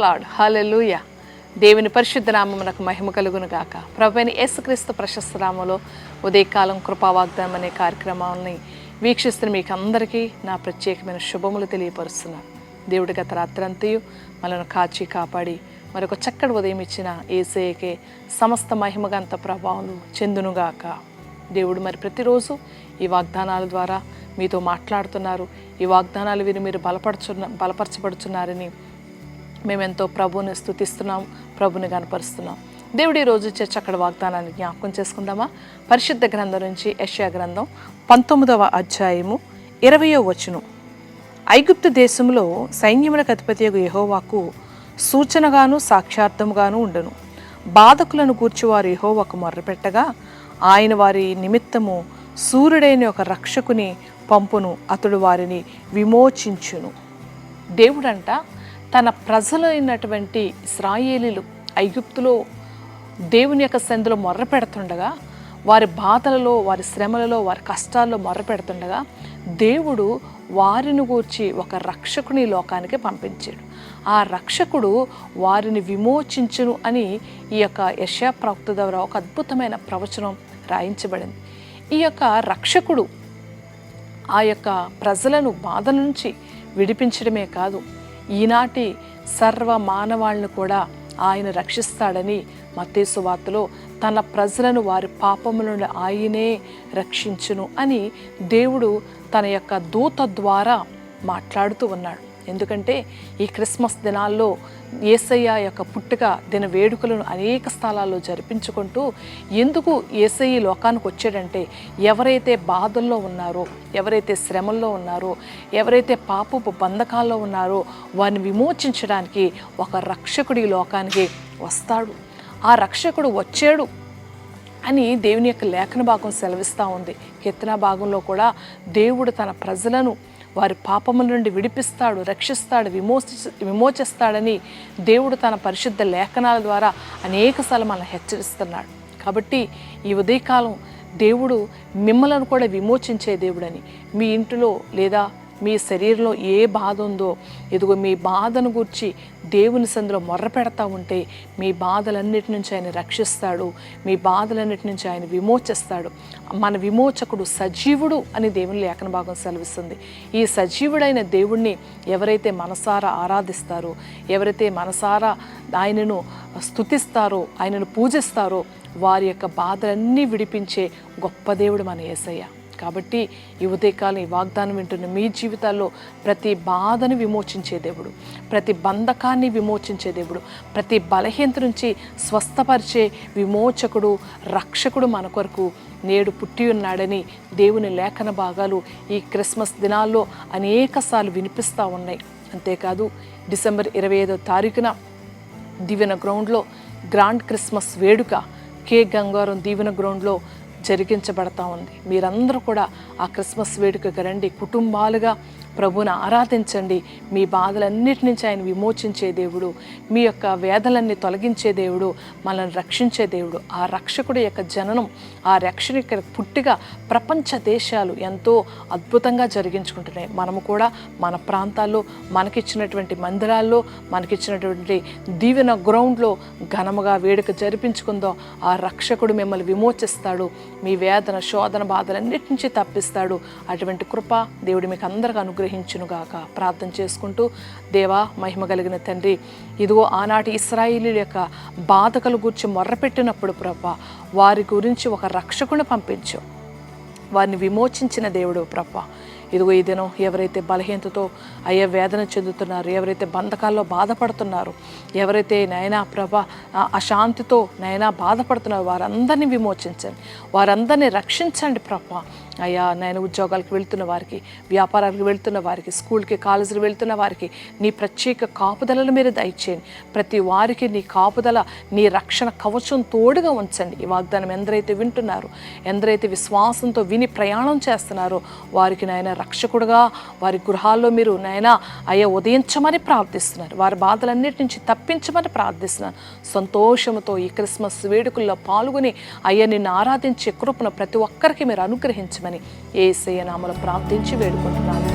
Lord. హల్లెలూయా. దేవుని పరిశుద్ధ నామమునకు మహిమ కలుగును గాక. ప్రభువైన యేసుక్రీస్తు ప్రశస్త నామములో ఉదయకాలం కృపా వాగ్దానం అనే కార్యక్రమాన్ని వీక్షిస్తున్న మీకు అందరికీ నా ప్రత్యేకమైన శుభములు తెలియపరుస్తున్నాను. దేవుడి గత రాత్రంతయు మనల్ని కాచి కాపాడి మరొక చక్కటి ఉదయం ఇచ్చిన యేసయ్యకే సమస్త మహిమగంత ప్రభావాలు చెందునుగాక. దేవుడు మరి ప్రతిరోజు ఈ వాగ్దానాల ద్వారా మీతో మాట్లాడుతున్నారు. ఈ వాగ్దానాలు విని మీరు బలపరచబడుతున్నారని మేమెంతో ప్రభువుని స్తుతిస్తున్నాం, ప్రభుని కనపరుస్తున్నాం. దేవుడు ఈరోజు చక్కటి వాగ్దానాన్ని జ్ఞాపకం చేసుకుందామా? పరిశుద్ధ గ్రంథం నుంచి యెషయా గ్రంథం 19వ అధ్యాయము 20వ వచనం. ఐగుప్తు దేశంలో సైన్యములకు అధిపతియగు యెహోవాకు సూచనగాను సాక్షార్థముగాను ఉండను. బాధకులను గూర్చి వారు యెహోవాకు మొర్రపెట్టగా ఆయన వారి నిమిత్తము సూర్యుడైన ఒక రక్షకుని పంపును, అతడు వారిని విమోచించును. దేవుడంట తన ప్రజలైనటువంటి ఇశ్రాయేలీలు ఐగుప్తులో దేవుని యొక్క సన్నిధిలో మొర్ర పెడుతుండగా, వారి బాధలలో, వారి శ్రమలలో, వారి కష్టాల్లో మొర్ర పెడుతుండగా దేవుడు వారిని గూర్చి ఒక రక్షకుని లోకానికి పంపించాడు. ఆ రక్షకుడు వారిని విమోచించును అని ఈ యొక్క యెషయా ప్రవక్త ద్వారా ఒక అద్భుతమైన ప్రవచనం రాయించబడింది. ఈ యొక్క రక్షకుడు ఆ యొక్క ప్రజలను బాధ నుంచి విడిపించడమే కాదు, ఈనాటి సర్వ మానవాళ్ళను కూడా ఆయన రక్షిస్తాడని మత్తయి సువార్తలో తన ప్రజలను వారి పాపముల నుండి ఆయనే రక్షించును అని దేవుడు తన యొక్క దూత ద్వారా మాట్లాడుతూ ఉన్నాడు. ఎందుకంటే ఈ క్రిస్మస్ దినాల్లో యేసయ్య యొక్క పుట్టుక దిన వేడుకలను అనేక స్థలాల్లో జరిపించుకుంటూ, ఎందుకు యేసయ్య లోకానికి వచ్చాడంటే ఎవరైతే బాధల్లో ఉన్నారో, ఎవరైతే శ్రమల్లో ఉన్నారో, ఎవరైతే పాపపు బంధకాల్లో ఉన్నారో వారిని విమోచించడానికి ఒక రక్షకుడు ఈ లోకానికి వస్తాడు. ఆ రక్షకుడు వచ్చాడు అని దేవుని యొక్క లేఖన భాగం సెలవిస్తూ ఉంది. కీర్తన భాగంలో కూడా దేవుడు తన ప్రజలను వారి పాపముల నుండి విడిపిస్తాడు, రక్షిస్తాడు, విమోచిస్తాడని దేవుడు తన పరిశుద్ధ లేఖనాల ద్వారా అనేకసార్లు మనల్ని హెచ్చరిస్తున్నాడు. కాబట్టి ఈ ఉదయకాలం దేవుడు మిమ్మల్ని కూడా విమోచించే దేవుడని, మీ ఇంటిలో లేదా మీ శరీరంలో ఏ బాధ ఉందో, ఇదిగో మీ బాధను గురించి దేవుని సందులో మొర్ర పెడతా ఉంటే మీ బాధలన్నిటి నుంచి ఆయన రక్షిస్తాడు, మీ బాధలన్నిటి నుంచి ఆయన విమోచిస్తాడు. మన విమోచకుడు సజీవుడు అని దేవుని లేఖన భాగం సెలవిస్తుంది. ఈ సజీవుడైన దేవుణ్ణి ఎవరైతే మనసారా ఆరాధిస్తారో, ఎవరైతే మనసారా ఆయనను స్తుతిస్తారో, ఆయనను పూజిస్తారో వారి యొక్క బాధలన్నీ విడిపించే గొప్ప దేవుడు మన యేసయ్య. కాబట్టి ఈ ఉదయకాలం ఈ వాగ్దానం వింటున్న మీ జీవితాల్లో ప్రతి బాధను విమోచించే దేవుడు, ప్రతి బంధకాన్ని విమోచించే దేవుడు, ప్రతి బలహీనత నుంచి స్వస్థపరిచే విమోచకుడు, రక్షకుడు మన కొరకు నేడు పుట్టి ఉన్నాడని దేవుని లేఖన భాగాలు ఈ క్రిస్మస్ దినాల్లో అనేకసార్లు వినిపిస్తూ ఉన్నాయి. అంతేకాదు డిసెంబర్ 25వ తారీఖున దీవెన గ్రౌండ్లో గ్రాండ్ క్రిస్మస్ వేడుక కే గంగారం దీవెన గ్రౌండ్లో జరిగించబడతా ఉంది. మీరందరూ కూడా ఆ క్రిస్మస్ వేడుకకు రండి, కుటుంబాలుగా ప్రభువుని ఆరాధించండి. మీ బాధలన్నిటి నుంచి ఆయన విమోచించే దేవుడు, మీ యొక్క వేదనలన్నీ తొలగించే దేవుడు, మనల్ని రక్షించే దేవుడు. ఆ రక్షకుడి యొక్క జననం, ఆ రక్షణ యొక్క పుట్టిగా ప్రపంచ దేశాలు ఎంతో అద్భుతంగా జరిగించుకుంటున్నాయి. మనము కూడా మన ప్రాంతాల్లో మనకిచ్చినటువంటి మందిరాల్లో, మనకిచ్చినటువంటి దీవెన గ్రౌండ్లో ఘనముగా వేడుక జరిపించుకుందాం. ఆ రక్షకుడు మిమ్మల్ని విమోచిస్తాడు, మీ వేదన, శోధన, బాధలన్నిటి నుంచి తప్పిస్తాడు. అటువంటి కృప దేవుడు మీకు అందరికీ అనుగ్రహించునుగాక. ప్రార్థన చేసుకుంటూ, దేవా మహిమ కలిగిన తండ్రి, ఇదిగో ఆనాటి ఇశ్రాయేలీయుల యొక్క బాధకుల గురించి మొర్రపెట్టినప్పుడు ప్రభా వారి గురించి ఒక రక్షకుని పంపించు, వారిని విమోచించిన దేవుడు ప్రభా. ఇదిగో ఈ దినం ఎవరైతే బలహీనతతో అయ్యా వేదన చెందుతున్నారు, ఎవరైతే బంధకాల్లో బాధపడుతున్నారు, ఎవరైతే నైనా ప్రభా అశాంతితో నైనా బాధపడుతున్నారు వారందరినీ విమోచించండి, వారందరినీ రక్షించండి ప్రభా. అయ్యా నేను ఉద్యోగాలకు వెళ్తున్న వారికి, వ్యాపారాలకు వెళ్తున్న వారికి, స్కూల్కి కాలేజీలు వెళ్తున్న వారికి నీ ప్రత్యేక కాపుదలను మీరు దయచేయండి. ప్రతి వారికి నీ కాపుదల, నీ రక్షణ కవచం తోడుగా ఉంచండి. ఈ వాగ్దానం ఎందరైతే వింటున్నారో, ఎందరైతే విశ్వాసంతో విని ప్రయాణం చేస్తున్నారో వారికి నాయన రక్షకుడుగా వారి గృహాల్లో మీరు నాయనా అయ్యా ఉదయించమని ప్రార్థిస్తున్నారు. వారి బాధలన్నిటి నుంచి తప్పించమని ప్రార్థిస్తున్నారు. సంతోషంతో ఈ క్రిస్మస్ వేడుకల్లో పాల్గొని అయ్యా నిన్ను ఆరాధించే కృపను ప్రతి ఒక్కరికి మీరు అనుగ్రహించమని యేసయ్య నామములో ప్రార్థించి వేడుకుంటున్నాను.